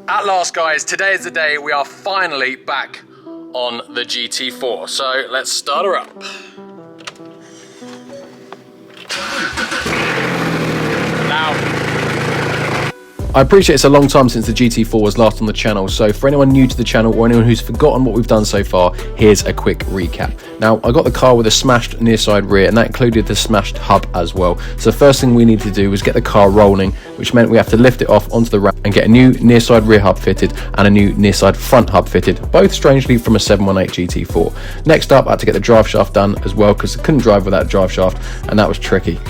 At last, guys, today is the day we are finally back on the GT4. So let's start her up. Now, I appreciate it's a long time since the GT4 was last on the channel, so for anyone new to the channel or anyone who's forgotten what we've done so far, here's a quick recap. Now, I got the car with a smashed near side rear, and that included the smashed hub as well. So the first thing we need to do was get the car rolling, which meant we have to lift it off onto the ramp and get a new near side rear hub fitted and a new near side front hub fitted, both strangely from a 718 GT4. Next up, I had to get the drive shaft done as well, because I couldn't drive without a drive shaft, and that was tricky.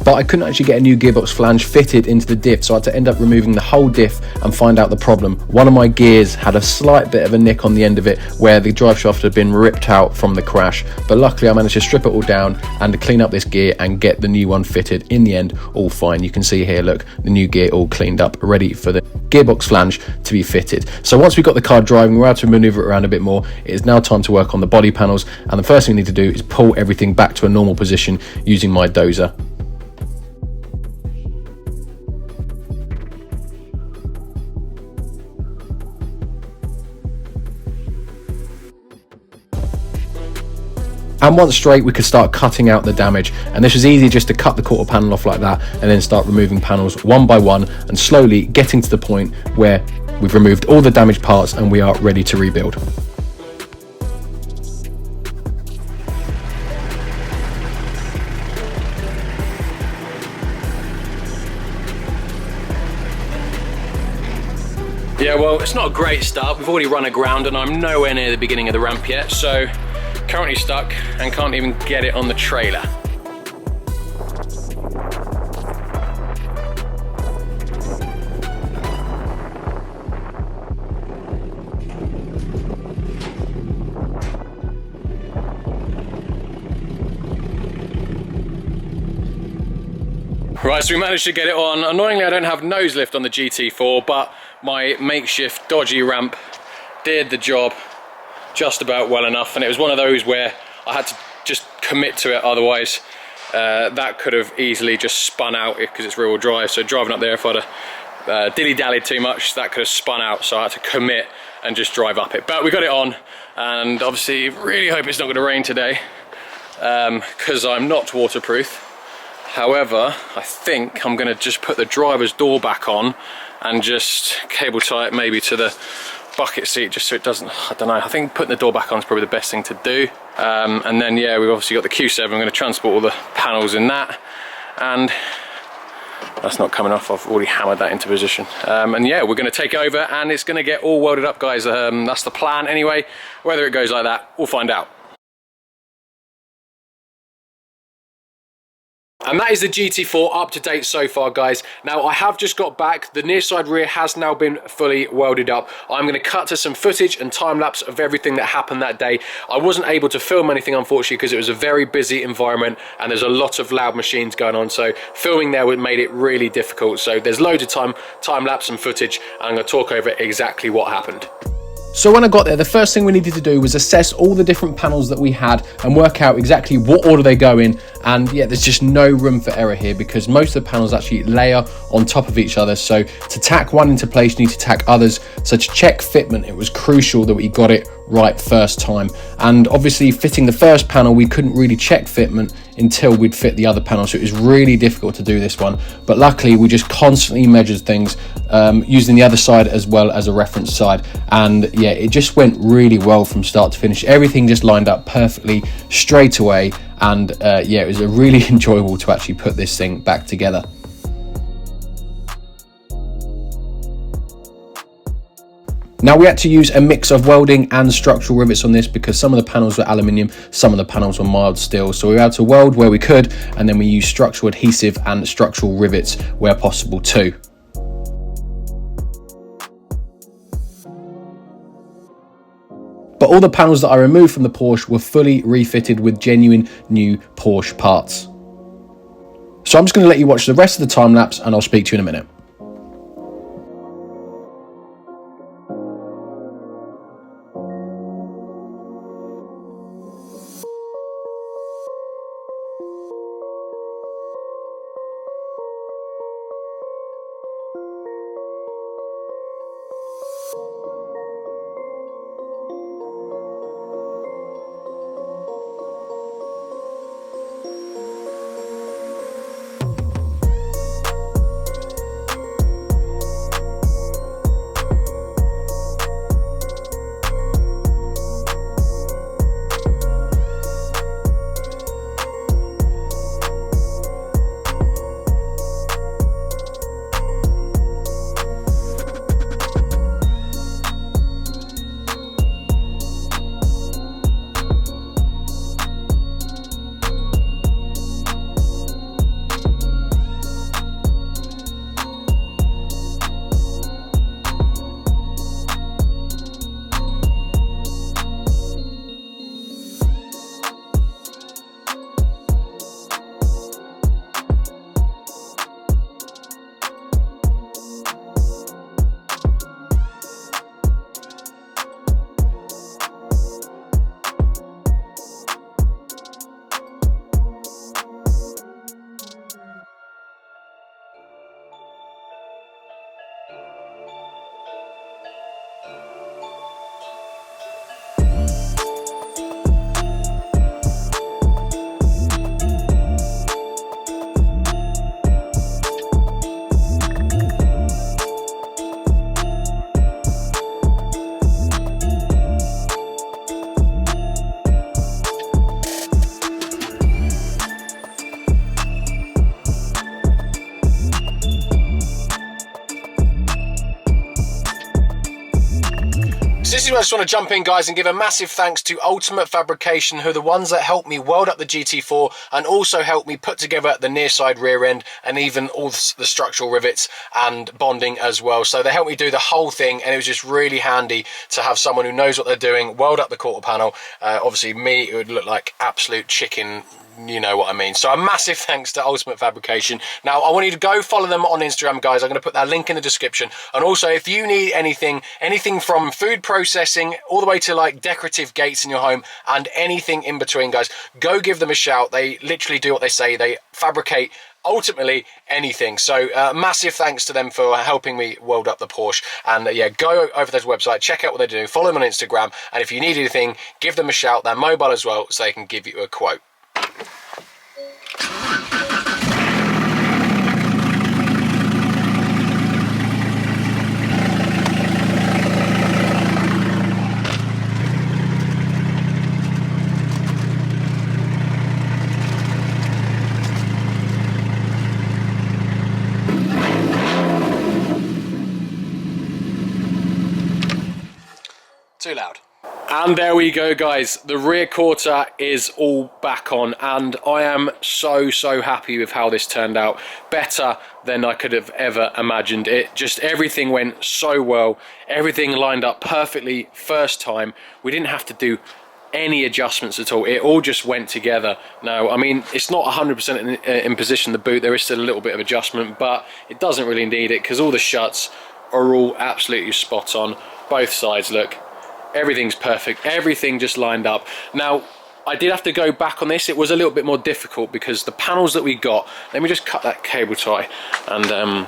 But I couldn't actually get a new gearbox flange fitted into the diff, so I had to end up removing the whole diff and find out the problem. One of my gears had a slight bit of a nick on the end of it where the drive shaft had been ripped out from the crash, but luckily I managed to strip it all down and to clean up this gear and get the new one fitted in the end, all fine. You can see here, look, the new gear all cleaned up, ready for the gearbox flange to be fitted. So once we got the car driving, we're able to maneuver it around a bit more. It is now time to work on the body panels, and the first thing we need to do is pull everything back to a normal position using my dozer. And once straight, we could start cutting out the damage, and this was easy just to cut the quarter panel off like that and then start removing panels one by one and slowly getting to the point where we've removed all the damaged parts and we are ready to rebuild. Yeah, well, it's not a great start. We've already run aground and I'm nowhere near the beginning of the ramp yet, so currently stuck and can't even get it on the trailer. Right, so we managed to get it on. Annoyingly, I don't have nose lift on the GT4, but my makeshift dodgy ramp did the job just about well enough, and it was one of those where I had to just commit to it, otherwise that could have easily just spun out because it's rear-wheel drive. So driving up there, if I'd have dilly-dallied too much, that could have spun out, so I had to commit and just drive up it. But we got it on, and obviously really hope it's not going to rain today because I'm not waterproof. However, I think I'm going to just put the driver's door back on and just cable tie it maybe to the bucket seat just so it doesn't, I don't know, I think putting the door back on is probably the best thing to do. And then yeah, we've obviously got the Q7, I'm going to transport all the panels in that, and that's not coming off, I've already hammered that into position. And yeah, we're going to take over and it's going to get all welded up, guys. That's the plan anyway. Whether it goes like that, we'll find out. And that is the GT4 up to date so far, guys. Now, I have just got back. The near side rear has now been fully welded up. I'm going to cut to some footage and time lapse of everything that happened that day. I wasn't able to film anything, unfortunately, because it was a very busy environment and there's a lot of loud machines going on. So filming there made it really difficult. So there's loads of time lapse and footage. And I'm going to talk over exactly what happened. So when I got there, the first thing we needed to do was assess all the different panels that we had and work out exactly what order they go in. And yeah, there's just no room for error here because most of the panels actually layer on top of each other. So to tack one into place, you need to tack others. So to check fitment, it was crucial that we got it right first time. And obviously fitting the first panel, we couldn't really check fitment until we'd fit the other panel. So it was really difficult to do this one. But luckily we just constantly measured things using the other side as well as a reference side. And yeah, it just went really well from start to finish. Everything just lined up perfectly straight away. And yeah, it was really enjoyable to actually put this thing back together. Now we had to use a mix of welding and structural rivets on this because some of the panels were aluminium, some of the panels were mild steel. So we had to weld where we could, and then we used structural adhesive and structural rivets where possible too. But all the panels that I removed from the Porsche were fully refitted with genuine new Porsche parts. So I'm just going to let you watch the rest of the time lapse and I'll speak to you in a minute. So this is where I just want to jump in, guys, and give a massive thanks to Ultimate Fabrication, who are the ones that helped me weld up the GT4 and also helped me put together the near side rear end and even all the structural rivets and bonding as well. So they helped me do the whole thing, and it was just really handy to have someone who knows what they're doing weld up the quarter panel. Obviously me, it would look like absolute chicken, you know what I mean. So a massive thanks to Ultimate Fabrication. Now I want you to go follow them on Instagram, guys. I'm going to put that link in the description. And also, if you need anything from food processing all the way to like decorative gates in your home and anything in between, guys, go give them a shout. They literally do what they say. They fabricate ultimately anything. So massive thanks to them for helping me weld up the Porsche. And yeah, go over to their website, check out what they're doing, follow them on Instagram, and if you need anything, give them a shout. They're mobile as well, so they can give you a quote. Too loud. And there we go, guys. The rear quarter is all back on, and I am so happy with how this turned out. Better than I could have ever imagined. It just, everything went so well. Everything lined up perfectly first time. We didn't have to do any adjustments at all. It all just went together. Now, I mean, it's not 100% in position, the boot. There is still a little bit of adjustment, but it doesn't really need it because all the shuts are all absolutely spot on. Both sides, look. Everything's perfect. Everything just lined up. Now, I did have to go back on this. It was a little bit more difficult because the panels that we got, let me just cut that cable tie and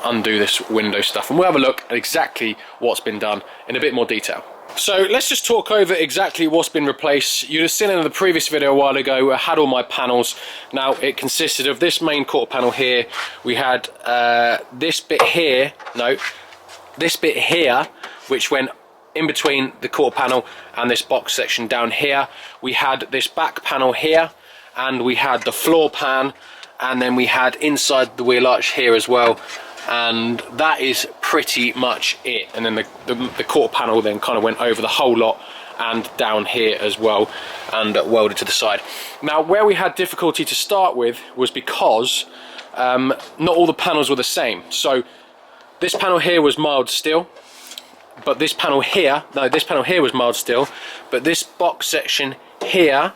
undo this window stuff, and we'll have a look at exactly what's been done in a bit more detail. So let's just talk over exactly what's been replaced. You'd have seen in the previous video a while ago, I had all my panels. Now, it consisted of this main quarter panel here. We had this bit here, no, this bit here, which went in between the quarter panel and this box section down here. We had this back panel here, and we had the floor pan, and then we had inside the wheel arch here as well, and that is pretty much it. And then the quarter panel then kind of went over the whole lot and down here as well, and welded to the side. Now, where we had difficulty to start with was because not all the panels were the same. So this panel here was mild steel, but this panel here, no, this panel here was mild steel, but this box section here,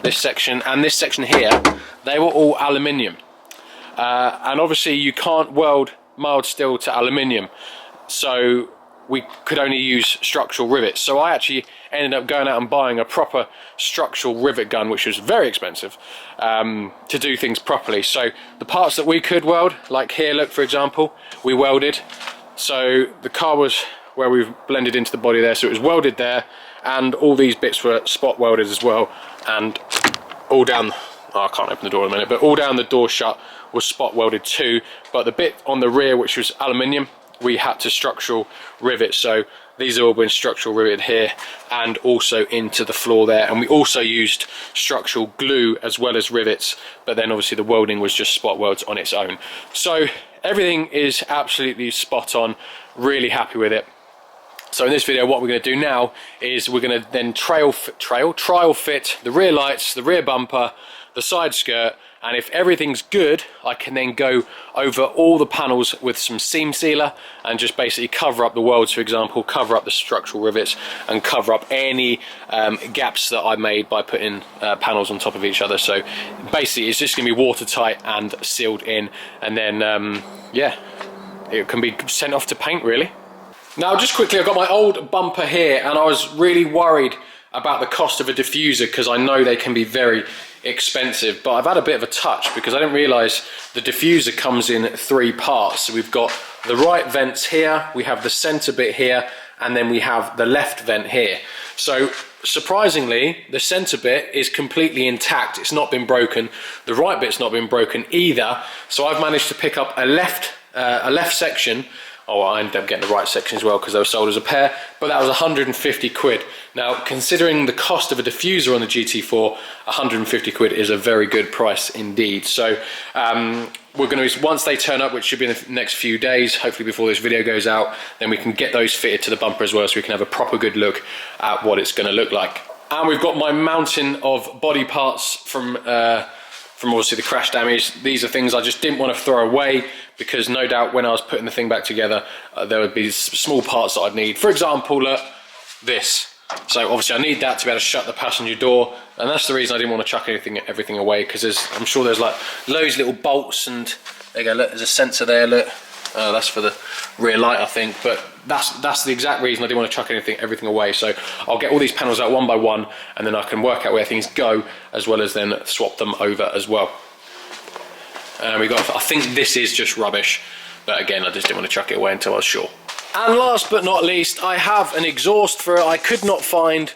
this section, and this section here, they were all aluminium. And obviously you can't weld mild steel to aluminium, so we could only use structural rivets. So I actually ended up going out and buying a proper structural rivet gun, which was very expensive, to do things properly. So the parts that we could weld, like here, look, for example, we welded So the car was where we've blended into the body there, so it was welded there, and all these bits were spot welded as well, and all down, oh, I can't open the door in a minute, but all down the door shut was spot welded too. But the bit on the rear, which was aluminium, we had to structural rivet. So these have all been structural riveted here and also into the floor there, and we also used structural glue as well as rivets, but then obviously the welding was just spot welds on its own. So everything is absolutely spot on, really happy with it. So in this video, what we're going to do now is we're going to then trial fit the rear lights, the rear bumper, the side skirt, and if everything's good, I can then go over all the panels with some seam sealer and just basically cover up the welds, for example, cover up the structural rivets and cover up any gaps that I made by putting panels on top of each other. So basically it's just going to be watertight and sealed in, and then yeah, it can be sent off to paint really. Now just quickly, I've got my old bumper here, and I was really worried about the cost of a diffuser because I know they can be very expensive, but I've had a bit of a touch because I didn't realise the diffuser comes in 3 parts. So we've got the right vents here, we have the centre bit here, and then we have the left vent here. So surprisingly, the centre bit is completely intact, it's not been broken. The right bit's not been broken either. So I've managed to pick up a left section. Oh, I ended up getting the right section as well because they were sold as a pair, but that was 150 quid. Now, considering the cost of a diffuser on the GT4, 150 quid is a very good price indeed. So we're going to, once they turn up, which should be in the next few days, hopefully before this video goes out, then we can get those fitted to the bumper as well, so we can have a proper good look at what it's going to look like. And we've got my mountain of body parts from obviously the crash damage. These are things I just didn't want to throw away, because no doubt when I was putting the thing back together, there would be small parts that I'd need. For example, look, this. So obviously I need that to be able to shut the passenger door, and that's the reason I didn't want to chuck everything away, because I'm sure there's like loads of little bolts, and there you go, look, there's a sensor there, look. That's for the rear light, I think, but that's the exact reason I didn't want to chuck everything away. So I'll get all these panels out one by one, and then I can work out where things go, as well as then swap them over as well. We got, I think this is just rubbish, but again, I just didn't want to chuck it away until I was sure. And last but not least, I have an exhaust for it. I could not find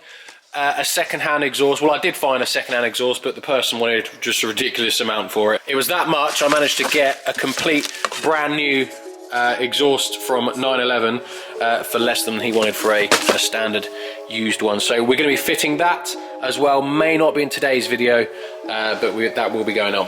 a second-hand exhaust. Well, I did find a second-hand exhaust, but the person wanted just a ridiculous amount for it. It was that much. I managed to get a complete brand new exhaust from 911 for less than he wanted for a standard used one. So we're going to be fitting that as well. May not be in today's video, but that will be going on.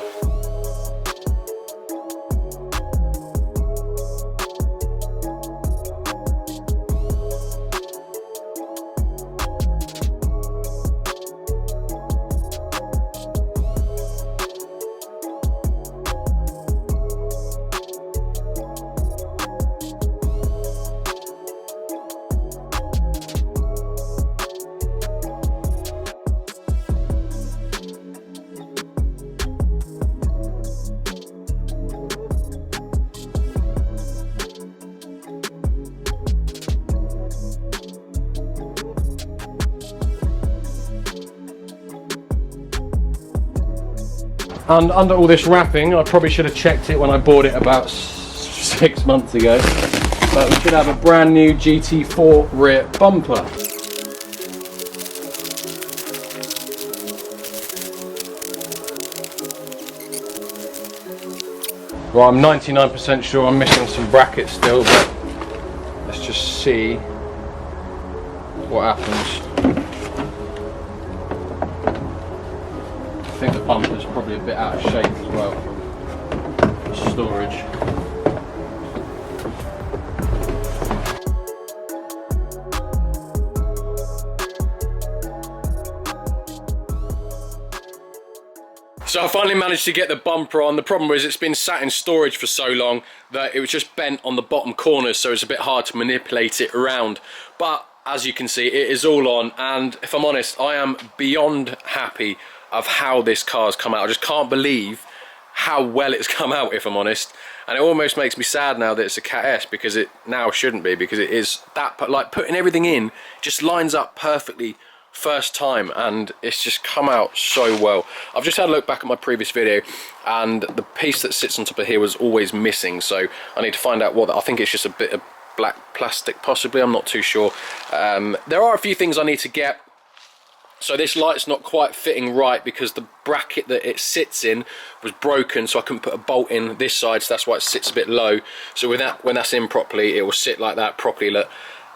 And under all this wrapping, I probably should have checked it when I bought it about 6 months ago, but we should have a brand new GT4 rear bumper. Well, I'm 99% sure I'm missing some brackets still, but let's just see what happens. I think the bumper's probably a bit out of shape as well from storage. So I finally managed to get the bumper on. The problem was it's been sat in storage for so long that it was just bent on the bottom corners, so it's a bit hard to manipulate it around. But as you can see, it is all on, and if I'm honest, I am beyond happy of how this car's come out. I just can't believe how well it's come out, if I'm honest. And it almost makes me sad now that it's a Cat S, because it now shouldn't be, because it is that, but like putting everything in just lines up perfectly first time, and it's just come out so well. I've just had a look back at my previous video, and the piece that sits on top of here was always missing, so I need to find out what I think it's just a bit of black plastic possibly, I'm not too sure. There are a few things I need to get. So this light's not quite fitting right because the bracket that it sits in was broken, so I couldn't put a bolt in this side, so that's why it sits a bit low. So with that, when that's in properly, it will sit like that properly. Look,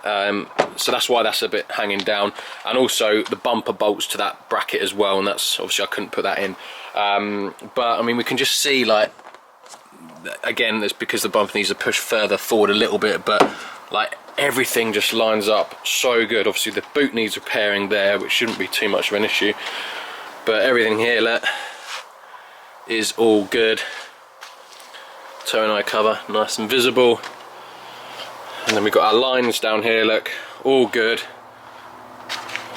so that's why that's a bit hanging down, and also the bumper bolts to that bracket as well, and that's obviously I couldn't put that in. But I mean, we can just see, like, again, it's because the bumper needs to push further forward a little bit, but like everything just lines up so good. Obviously the boot needs repairing there, which shouldn't be too much of an issue, but everything here, look, is all good. Toe and eye cover nice and visible, and then we've got our lines down here, look, all good,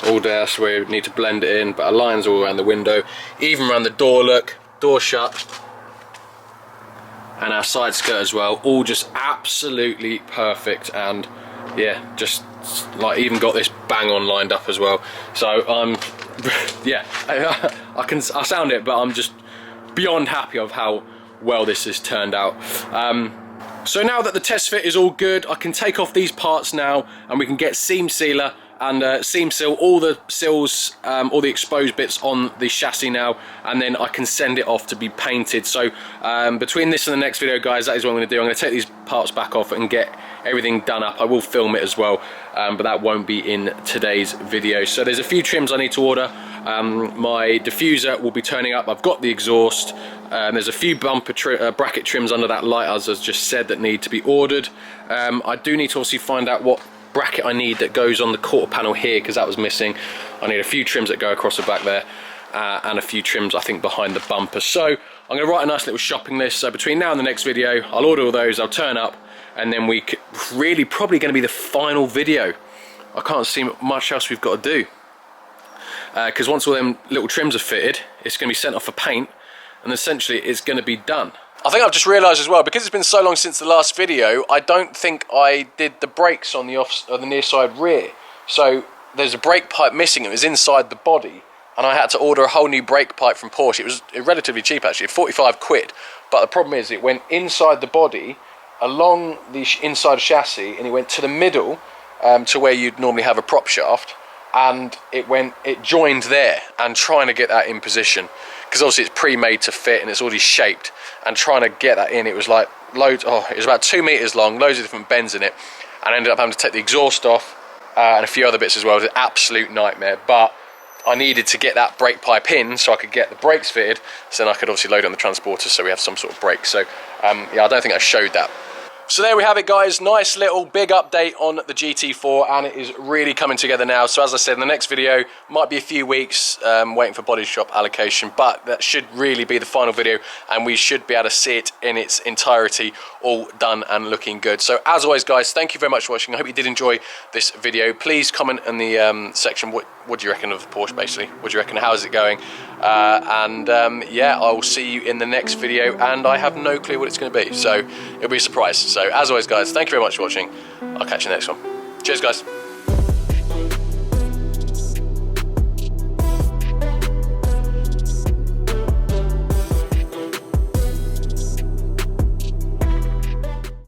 all there. So we need to blend it in, but our lines all around the window, even around the door, look, door shut, and our side skirt as well, all just absolutely perfect. And yeah, just like even got this bang on lined up as well. So I'm yeah, I sound it, but I'm just beyond happy of how well this has turned out. So now that the test fit is all good, I can take off these parts now, and we can get seam sealer and seam seal all the seals, all the exposed bits on the chassis now, and then I can send it off to be painted. So between this and the next video, guys, that is what I'm going to do. I'm going to take these parts back off and get everything done up. I will film it as well, but that won't be in today's video. So there's a few trims I need to order. My diffuser will be turning up. I've got the exhaust. There's a few bumper bracket trims under that light, as I just said, that need to be ordered. I do need to obviously find out what bracket I need that goes on the quarter panel here, because that was missing. I need a few trims that go across the back there, and a few trims I think behind the bumper. So I'm going to write a nice little shopping list. So between now and the next video, I'll order all those, I'll turn up, and then we could really probably going to be the final video. I can't see much else we've got to do, because once all them little trims are fitted, it's going to be sent off for paint, and essentially it's going to be done. I think I've just realised as well, because it's been so long since the last video, I don't think I did the brakes on the near side rear. So there's a brake pipe missing. It was inside the body, and I had to order a whole new brake pipe from Porsche. It was relatively cheap actually, 45 quid. But the problem is it went inside the body, along the inside chassis, and it went to the middle, to where you'd normally have a prop shaft, and it joined there, and trying to get that in position, because obviously it's pre-made to fit and it's already shaped, and trying to get that in, it was like loads, it was about 2 meters long, loads of different bends in it, and I ended up having to take the exhaust off, and a few other bits as well. It was an absolute nightmare, but I needed to get that brake pipe in so I could get the brakes fitted, so then I could obviously load it on the transporter so we have some sort of brake. So yeah, I don't think I showed that. So there we have it, guys. Nice little big update on the GT4, and it is really coming together now. So as I said, in the next video, might be a few weeks waiting for body shop allocation, but that should really be the final video, and we should be able to see it in its entirety, all done and looking good. So as always, guys, thank you very much for watching. I hope you did enjoy this video. Please comment in the section, what do you reckon of the Porsche, basically? What do you reckon? How is it going? Yeah, I will see you in the next video, and I have no clue what it's going to be, so it'll be a surprise. So as always, guys, thank you very much for watching. I'll catch you in the next one. Cheers, guys.